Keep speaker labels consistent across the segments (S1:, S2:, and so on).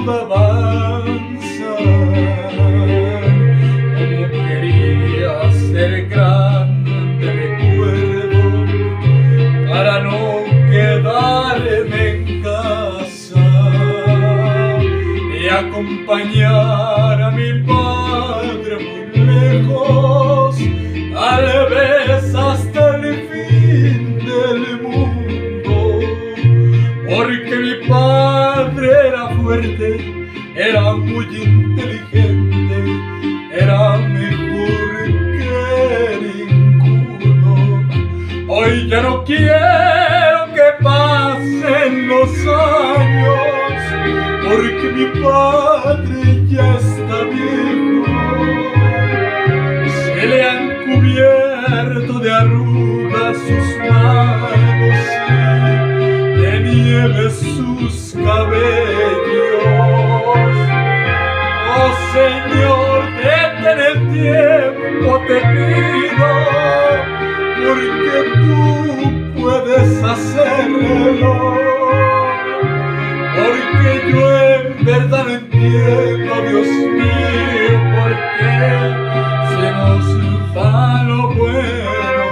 S1: pude avanzar, como quería ser grande recuerdo para no quedarme en casa y acompañar a mi padre muy lejos, tal vez hasta el fin del mundo, porque mi padre era fuerte, era muy inteligente, era mejor que ninguno. Hoy ya no quiero que pasen los años, porque mi padre ya está viejo, se le han cubierto de arrugas sus manos y de nieve sus cabellos. Oh Señor, detén el tiempo, te pido, porque tú puedes hacerlo, porque yo en verdad no entiendo, Dios mío, por qué se nos va lo bueno.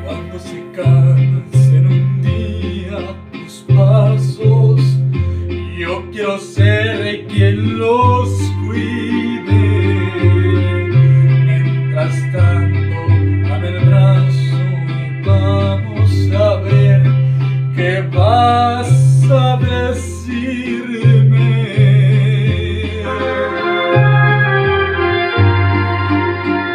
S1: Cuando se cansen un día tus pasos, yo quiero ser quien los cuide. Mientras tanto, dame el brazo y vamos a ver qué vas a decir.